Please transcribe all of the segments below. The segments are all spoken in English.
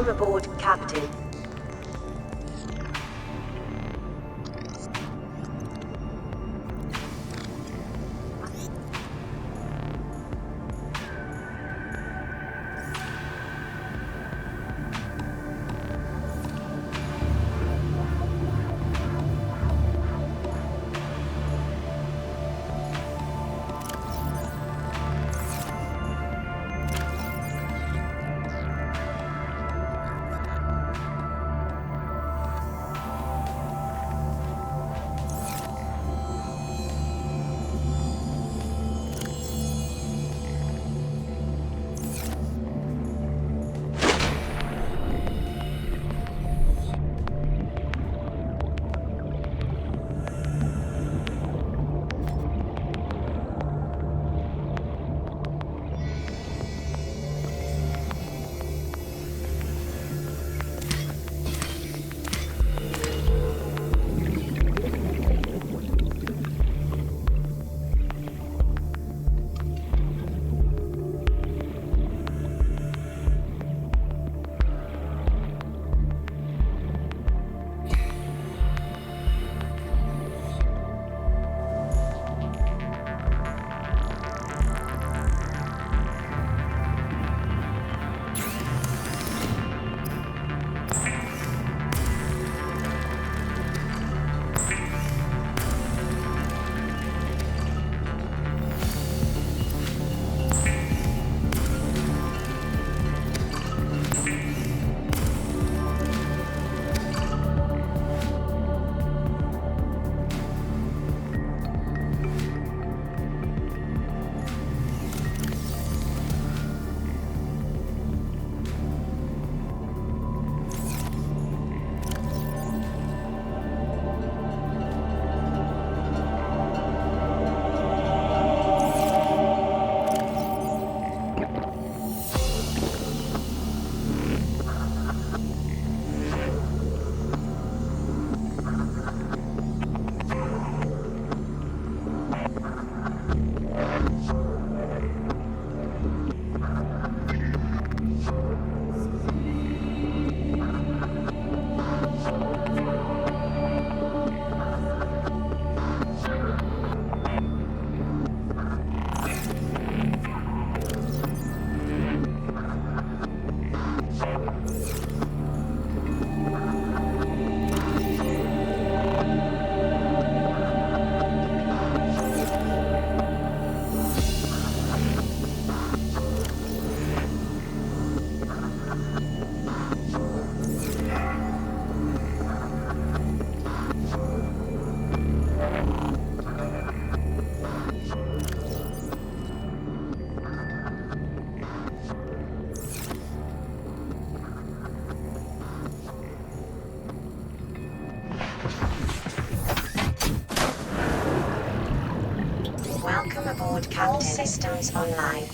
Welcome aboard, Captain. Welcome aboard, Captain. All systems online.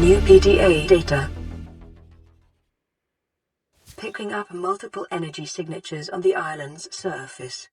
New PDA data. Picking up multiple energy signatures on the island's surface.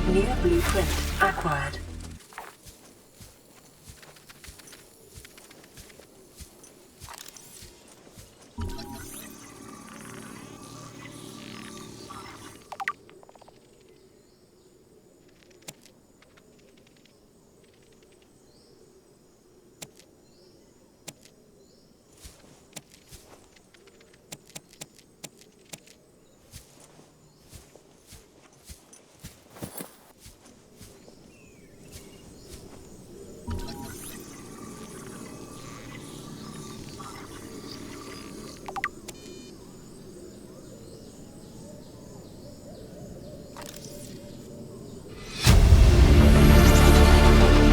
New blueprint acquired.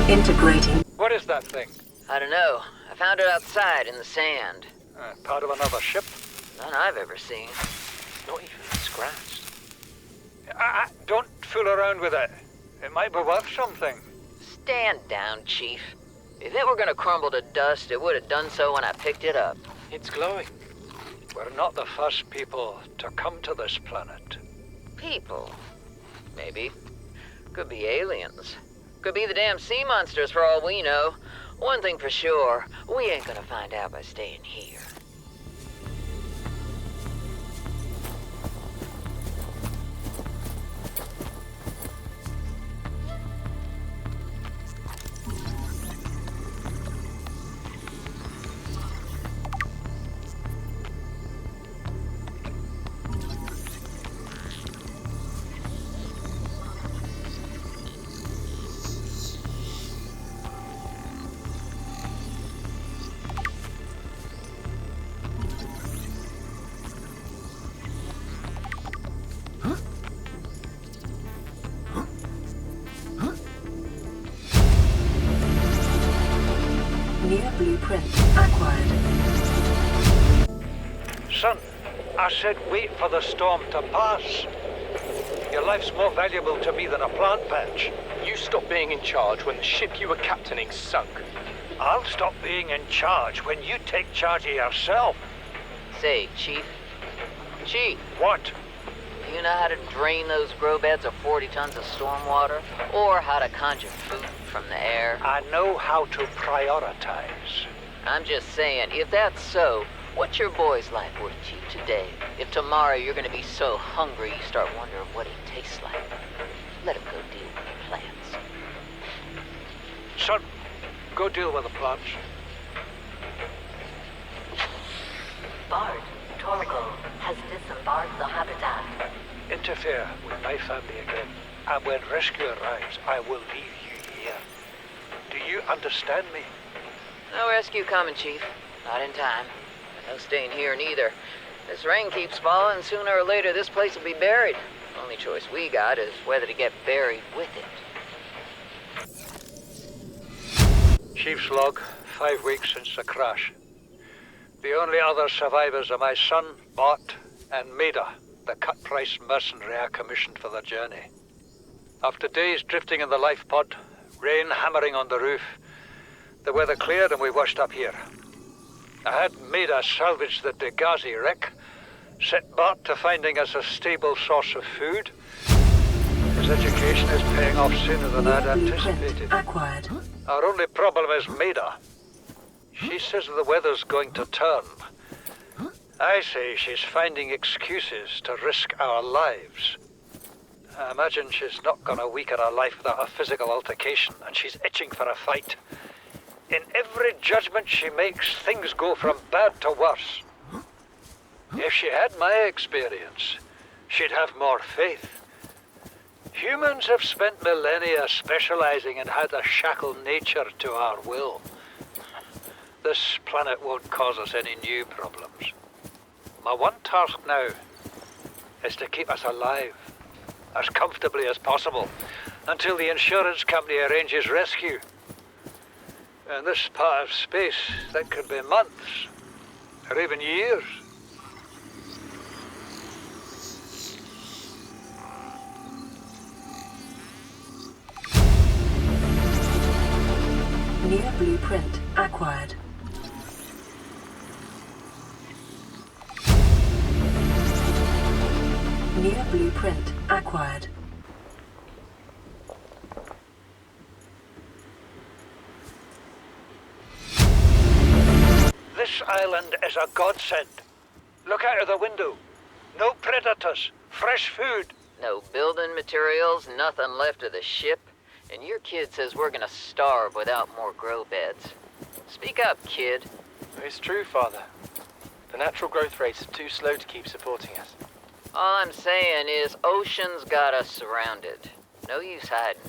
Integrating. What is that thing? I don't know. I found it outside in the sand. Part of another ship? None I've ever seen. Not even scratched. Don't fool around with it. It might be worth something. Stand down, Chief. If it were gonna crumble to dust, it would have done so when I picked it up. It's glowing. We're not the first people to come to this planet. People. Maybe. Could be aliens. Could be the damn sea monsters for all we know. One thing for sure, we ain't gonna find out by staying here. New blueprint acquired. Son, I said wait for the storm to pass. Your life's more valuable to me than a plant patch. You stopped being in charge when the ship you were captaining sunk. I'll stop being in charge when you take charge of yourself. Say, Chief. Chief, What? you know how to drain those grow beds of 40 tons of stormwater? Or how to conjure food from the air? I know how to prioritize. I'm just saying, if that's so, what's your boy's life worth to you today? If tomorrow you're gonna be so hungry you start wondering what he tastes like, let him go deal with the plants. Son, go deal with the plants. Bard, Torgal has disembarked the habitat. Interfere with my family again, and when rescue arrives, I will leave you here. Do you understand me? No rescue coming, Chief. Not in time. And no staying here neither. This rain keeps falling, sooner or later this place will be buried. Only choice we got is whether to get buried with it. Chief's log, 5 weeks since the crash. The only other survivors are my son, Bart, and Maida, the cut-price mercenary I commissioned for the journey. After days drifting in the life pod, rain hammering on the roof, the weather cleared and we washed up here. I had Maida salvage the Degazi wreck, set Bart to finding us a stable source of food. His education is paying off sooner than I'd anticipated. Acquired. Our only problem is Maida. She says the weather's going to turn. I say she's finding excuses to risk our lives. I imagine she's not gonna weaken her life without a physical altercation, and she's itching for a fight. In every judgment she makes, things go from bad to worse. If she had my experience, she'd have more faith. Humans have spent millennia specializing in how to shackle nature to our will. This planet won't cause us any new problems. My one task now is to keep us alive, as comfortably as possible, until the insurance company arranges rescue. In this part of space, that could be months, or even years. New blueprint acquired. New blueprint acquired. This island is a godsend. Look out of the window. No predators, fresh food. No building materials, nothing left of the ship. And your kid says we're gonna starve without more grow beds. Speak up, kid. It's true, Father. The natural growth rates are too slow to keep supporting us. All I'm saying is ocean's got us surrounded. No use hiding.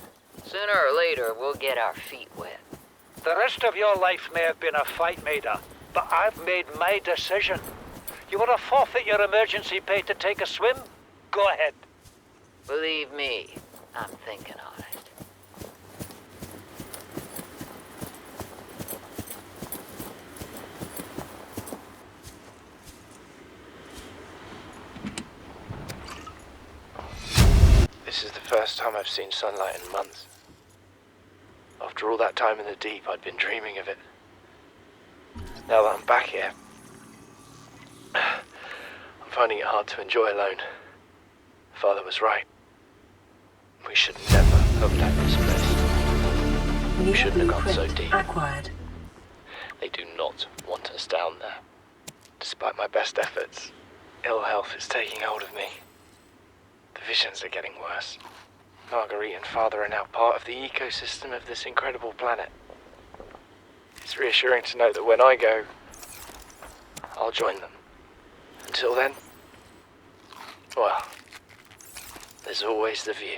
Sooner or later, we'll get our feet wet. The rest of your life may have been a fight, Maida, but I've made my decision. You want to forfeit your emergency pay to take a swim? Go ahead. Believe me, I'm thinking on it. This is the first time I've seen sunlight in months. After all that time in the deep, I'd been dreaming of it. Now that I'm back here, I'm finding it hard to enjoy alone. Father was right. We should never have left this place. New We shouldn't have gone so blueprint deep. acquired. They do not want us down there. Despite my best efforts, ill health is taking hold of me. The visions are getting worse. Marguerite and Father are now part of the ecosystem of this incredible planet. It's reassuring to know that when I go, I'll join them. Until then, well, there's always the view.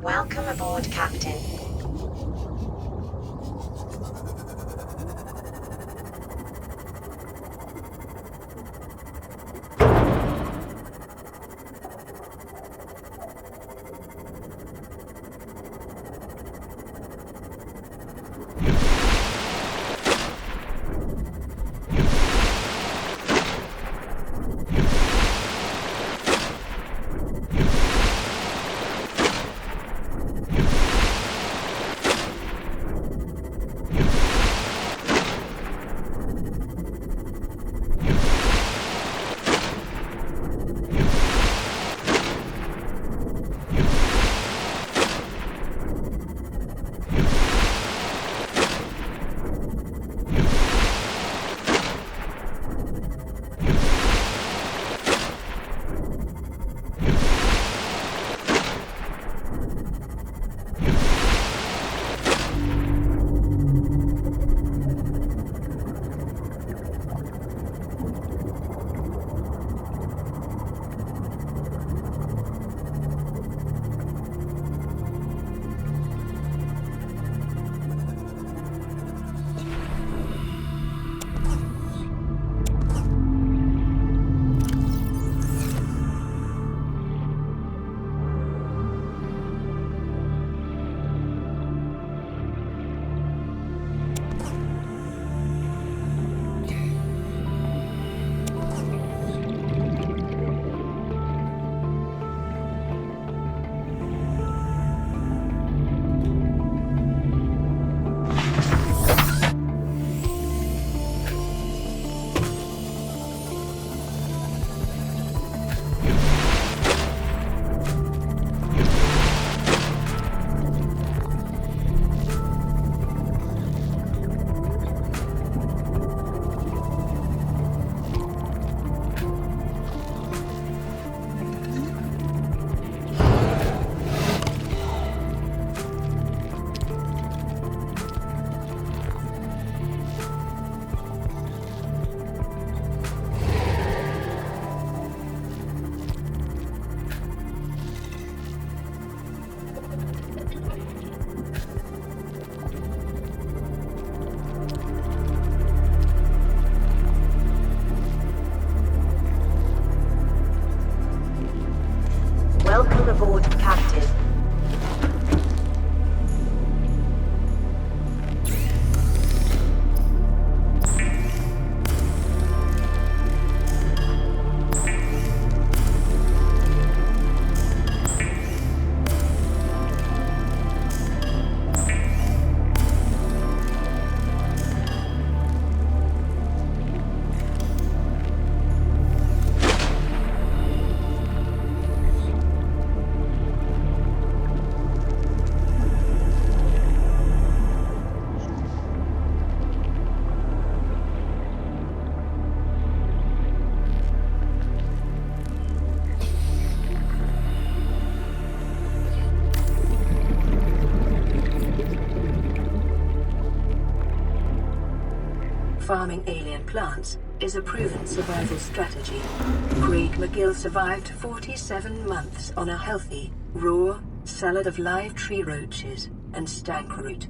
Welcome aboard, Captain. Welcome aboard, Captain. Farming alien plants is a proven survival strategy. Craig McGill survived 47 months on a healthy, raw salad of live tree roaches and stank root.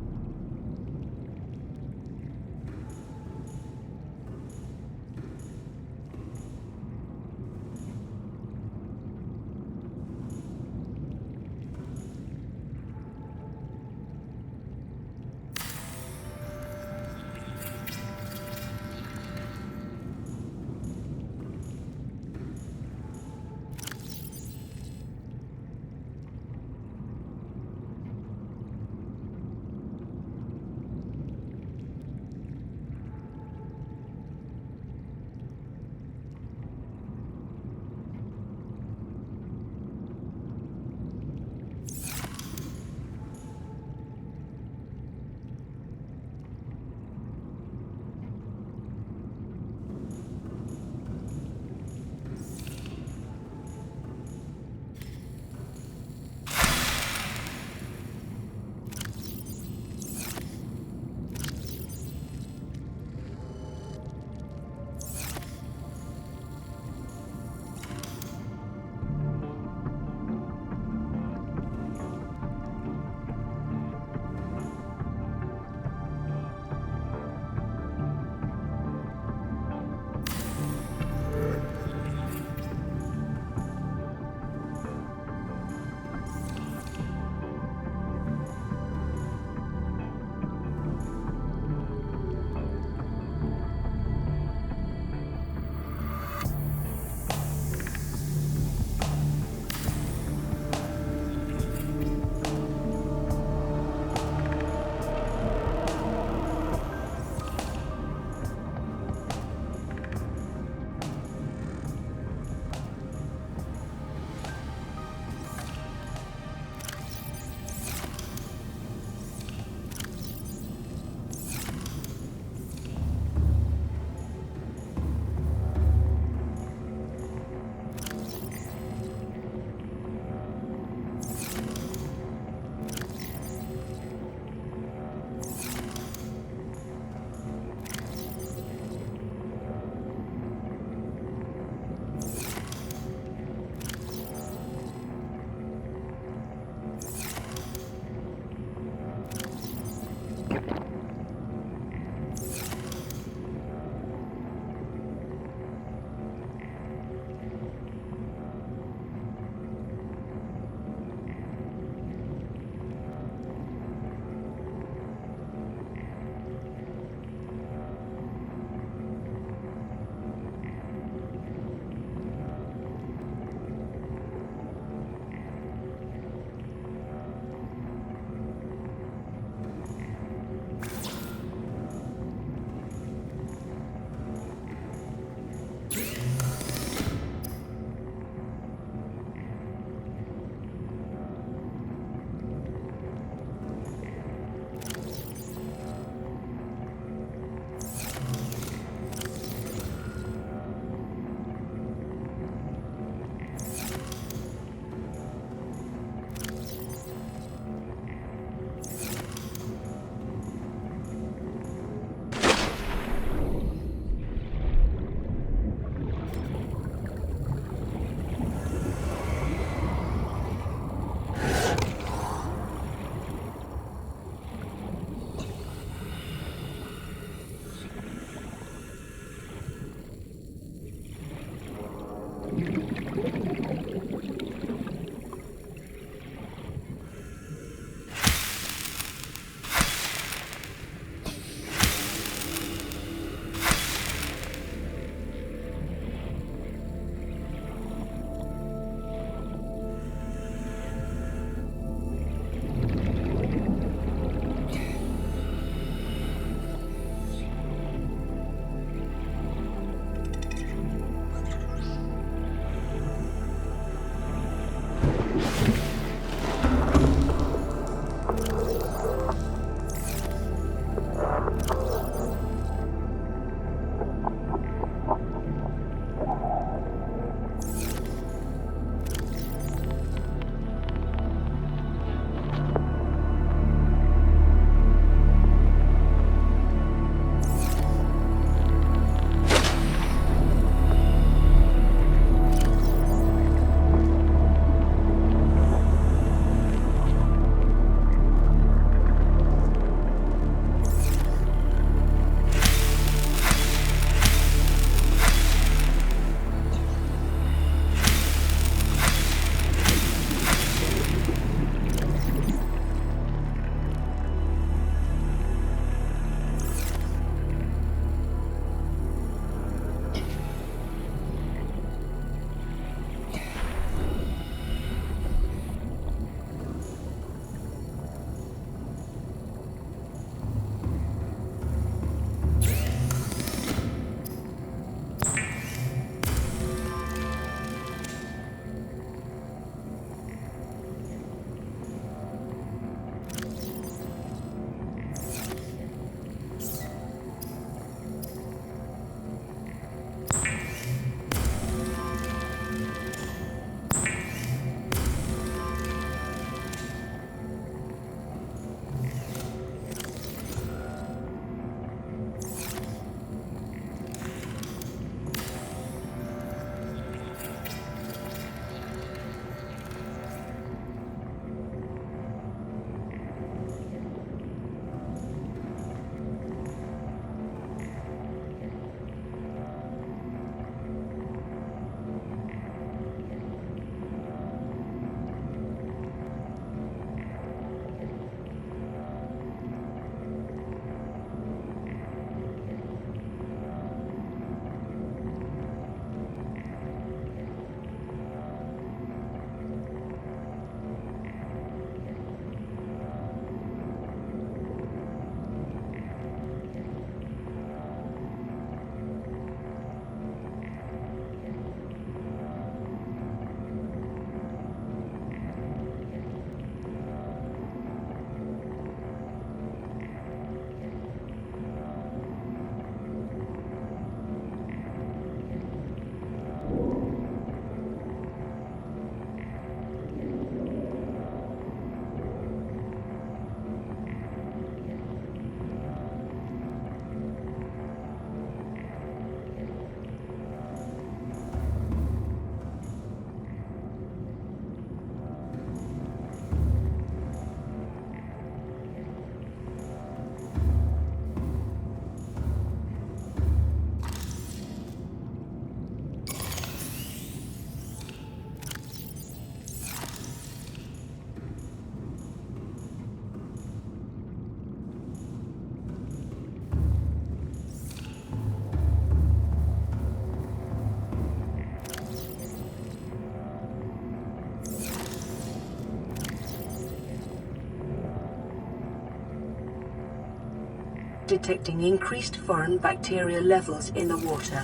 detecting increased foreign bacteria levels in the water.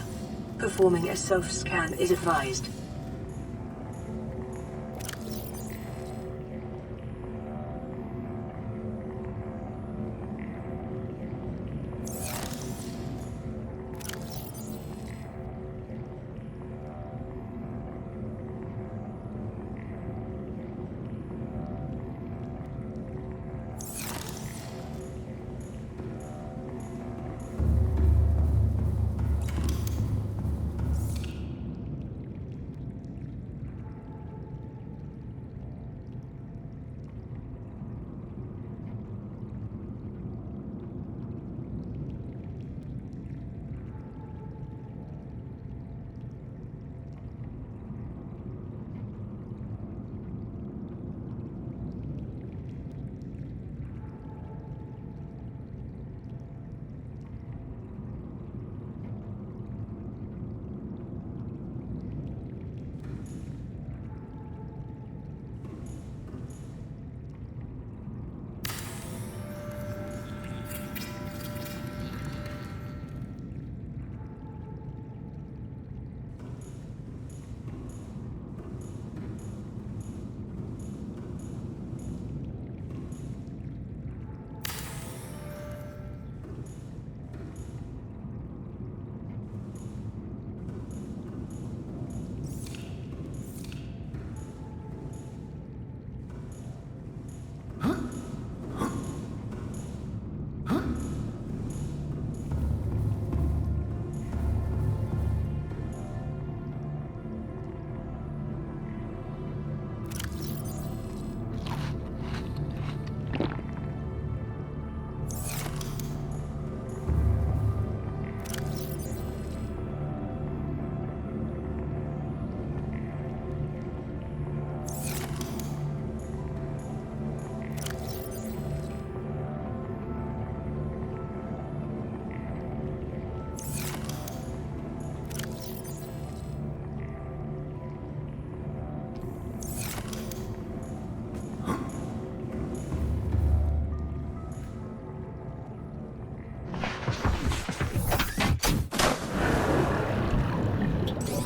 Performing a self-scan is advised.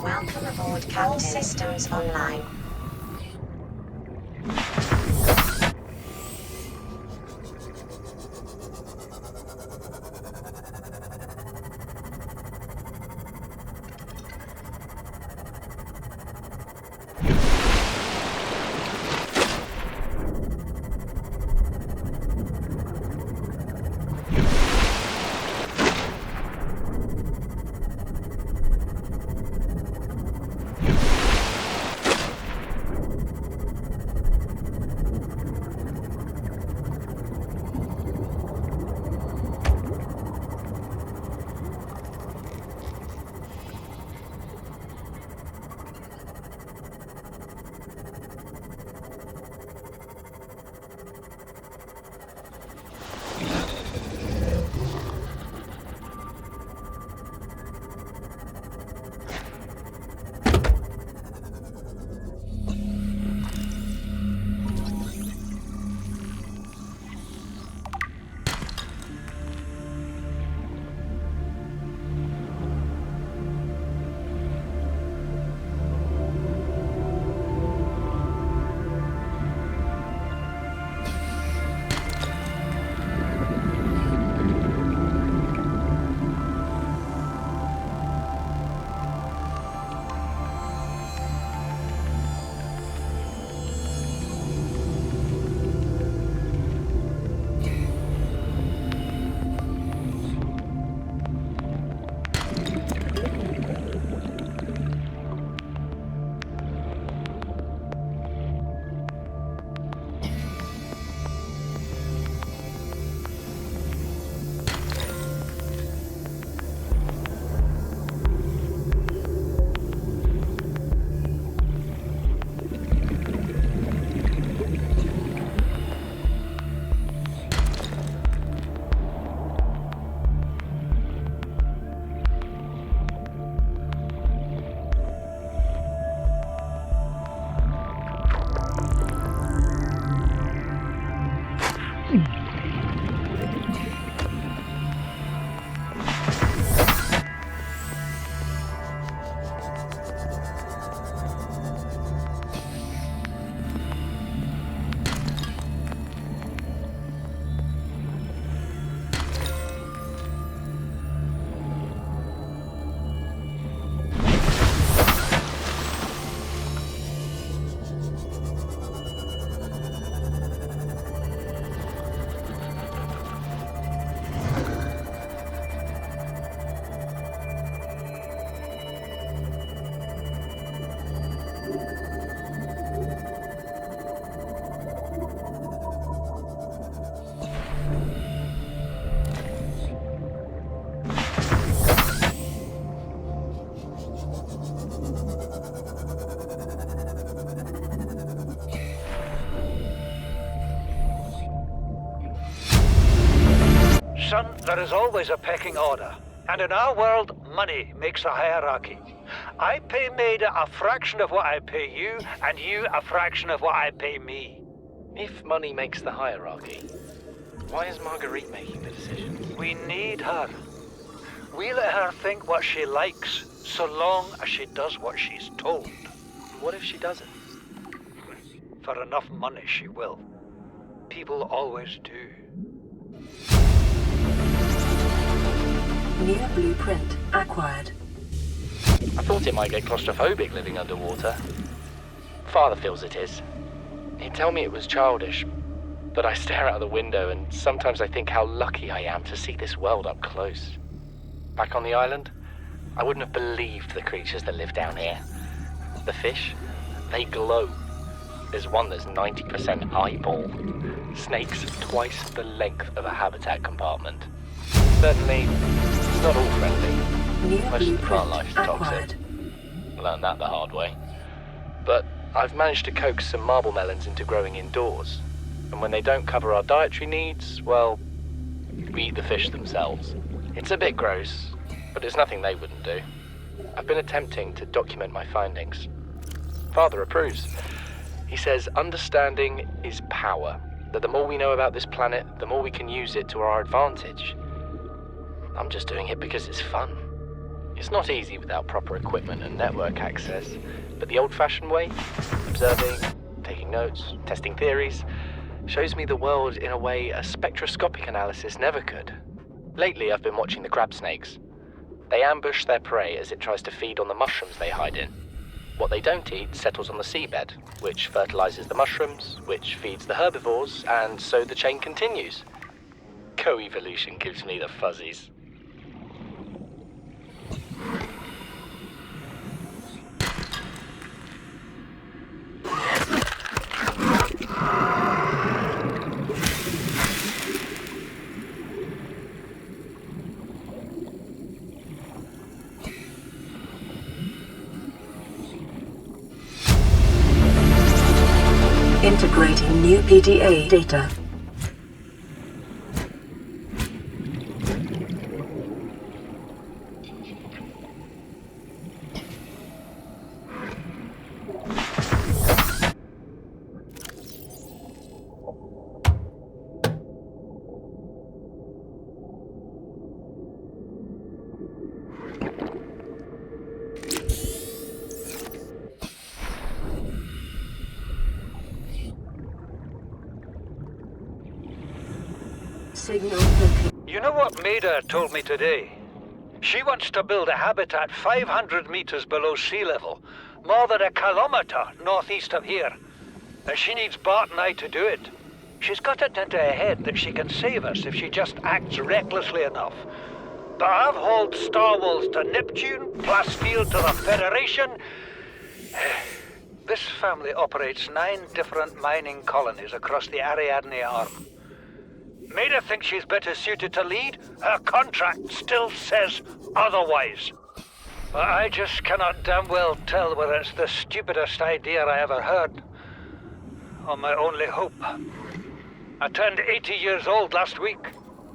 Welcome aboard, Captain. All systems online. Son, there is always a pecking order. And in our world, money makes a hierarchy. I pay Maida a fraction of what I pay you, and you a fraction of what I pay me. If money makes the hierarchy, why is Marguerite making the decisions? We need her. We let her think what she likes, so long as she does what she's told. What if she doesn't? For enough money, she will. People always do. New blueprint acquired. I thought it might get claustrophobic living underwater. Father feels it is. He'd tell me it was childish, but I stare out the window and sometimes I think how lucky I am to see this world up close. Back on the island, I wouldn't have believed the creatures that live down here. The fish, they glow. There's one that's 90% eyeball. Snakes twice the length of a habitat compartment. Certainly, it's not all friendly. New Most of the plant life is blueprint toxic. acquired. Learned that the hard way. But I've managed to coax some marble melons into growing indoors. And when they don't cover our dietary needs, well, we eat the fish themselves. It's a bit gross, but it's nothing they wouldn't do. I've been attempting to document my findings. Father approves. He says understanding is power, that the more we know about this planet, the more we can use it to our advantage. I'm just doing it because it's fun. It's not easy without proper equipment and network access, but the old-fashioned way, observing, taking notes, testing theories, shows me the world in a way a spectroscopic analysis never could. Lately, I've been watching the crab snakes. They ambush their prey as it tries to feed on the mushrooms they hide in. What they don't eat settles on the seabed, which fertilizes the mushrooms, which feeds the herbivores, and so the chain continues. Co-evolution gives me the fuzzies. Integrating new PDA data. Signal located. You know what Maida told me today? She wants to build a habitat 500 meters below sea level, more than a kilometer northeast of here. And she needs Bart and I to do it. She's got it into her head that she can save us if she just acts recklessly enough. But I've hauled Star Wars to Neptune, Plasteel to the Federation. This family operates 9 different mining colonies across the Ariadne Arm. Maida thinks she's better suited to lead. Her contract still says otherwise. But I just cannot damn well tell whether it's the stupidest idea I ever heard, or my only hope. I turned 80 years old last week.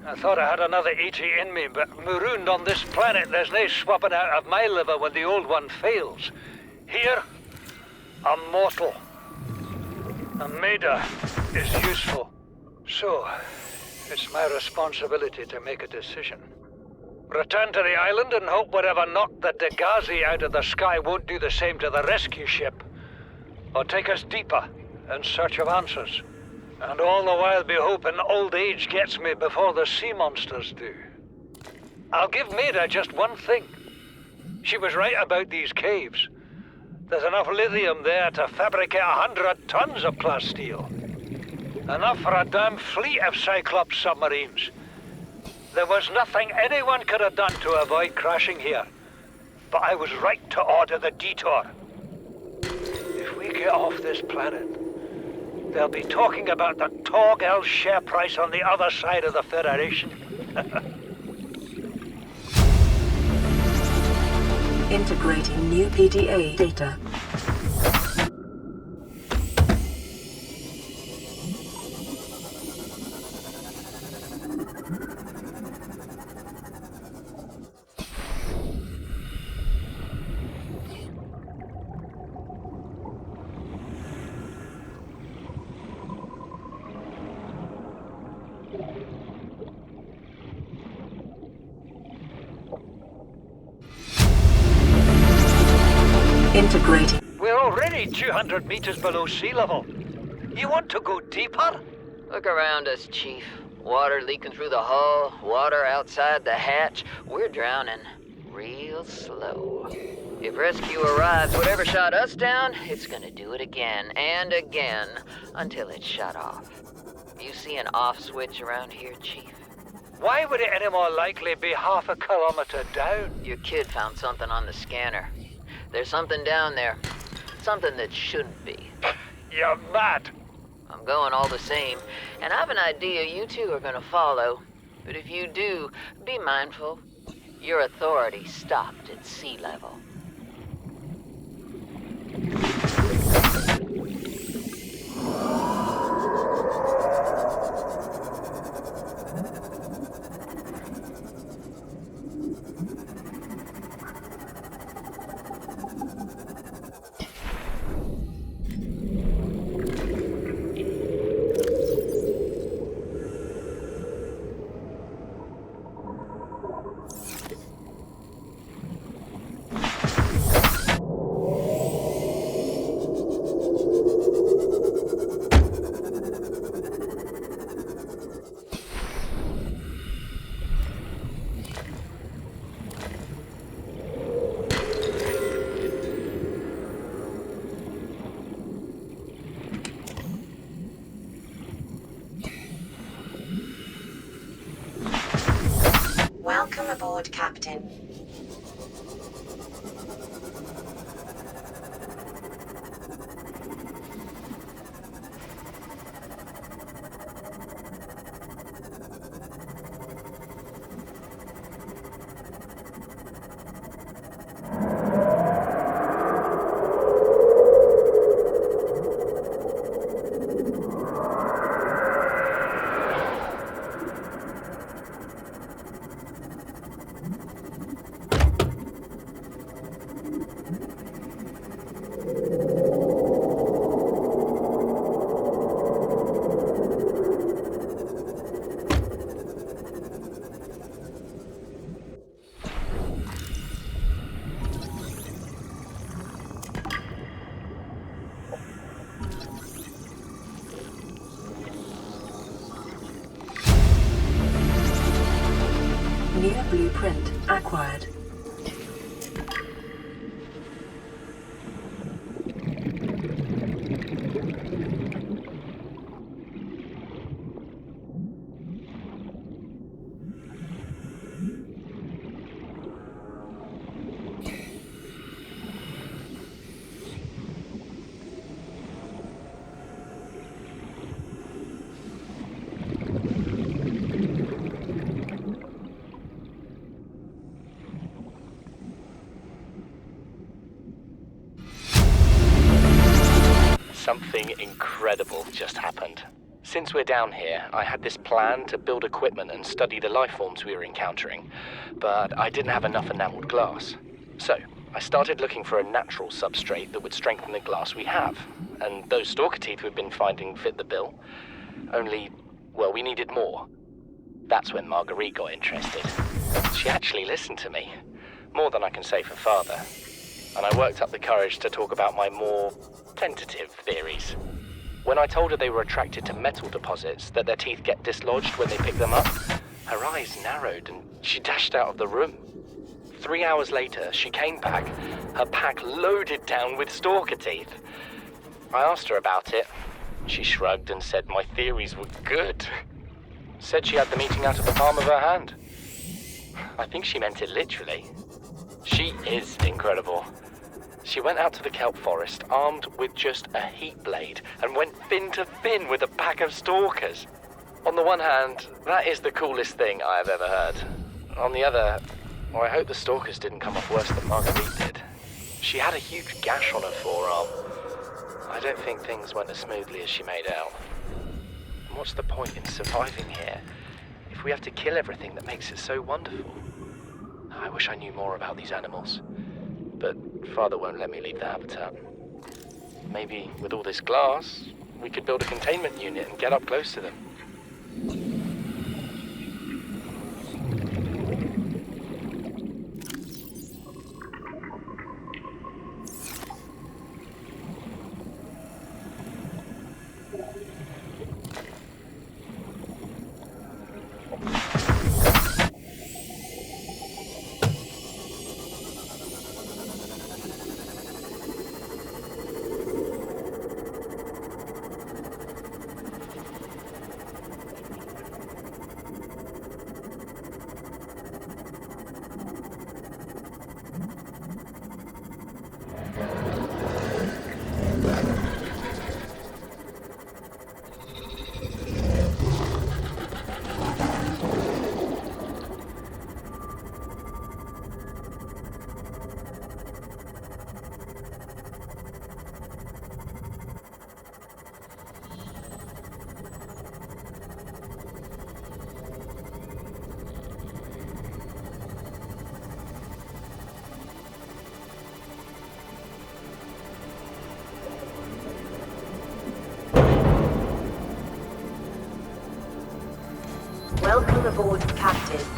I thought I had another 80 in me, but marooned on this planet, there's no swapping out of my liver when the old one fails. Here, I'm mortal. And Maida is useful. So, it's my responsibility to make a decision. Return to the island and hope whatever knocked the Degazi out of the sky won't do the same to the rescue ship. Or take us deeper in search of answers. And all the while be hoping old age gets me before the sea monsters do. I'll give Maida just one thing. She was right about these caves. There's enough lithium there to fabricate 100 tons of plasteel. Enough for a damn fleet of Cyclops submarines. There was nothing anyone could have done to avoid crashing here. But I was right to order the detour. If we get off this planet, they'll be talking about the Torgal share price on the other side of the Federation. Integrating new PDA data. Integrating. We're already 200 meters below sea level. You want to go deeper? Look around us, Chief. Water leaking through the hull, water outside the hatch. We're drowning real slow. If rescue arrives, whatever shot us down, it's gonna do it again and again until it's shut off. You see an off switch around here, Chief? Why would it any more likely be half a kilometer down? Your kid found something on the scanner. There's something down there. Something that shouldn't be. You're mad. I'm going all the same, and I have an idea you two are gonna follow. But if you do, be mindful. Your authority stopped at sea level. Welcome aboard, Captain. New blueprint acquired. Something incredible just happened. Since we're down here, I had this plan to build equipment and study the life forms we were encountering, but I didn't have enough enameled glass. So, I started looking for a natural substrate that would strengthen the glass we have, and those stalker teeth we've been finding fit the bill. Only, well, we needed more. That's when Marguerite got interested. She actually listened to me, more than I can say for Father, and I worked up the courage to talk about my more tentative theories. When I told her they were attracted to metal deposits, that their teeth get dislodged when they pick them up, her eyes narrowed and she dashed out of the room. 3 hours later, she came back, her pack loaded down with stalker teeth. I asked her about it. She shrugged and said my theories were good. Said she had the meeting out of the palm of her hand. I think she meant it literally. She is incredible. She went out to the kelp forest armed with just a heat blade and went fin to fin with a pack of stalkers. On the one hand, that is the coolest thing I have ever heard. On the other, well, I hope the stalkers didn't come off worse than Marguerite did. She had a huge gash on her forearm. I don't think things went as smoothly as she made out. And what's the point in surviving here if we have to kill everything that makes it so wonderful? I wish I knew more about these animals. But Father won't let me leave the habitat. Maybe with all this glass, we could build a containment unit and get up close to them. Welcome aboard, Captain.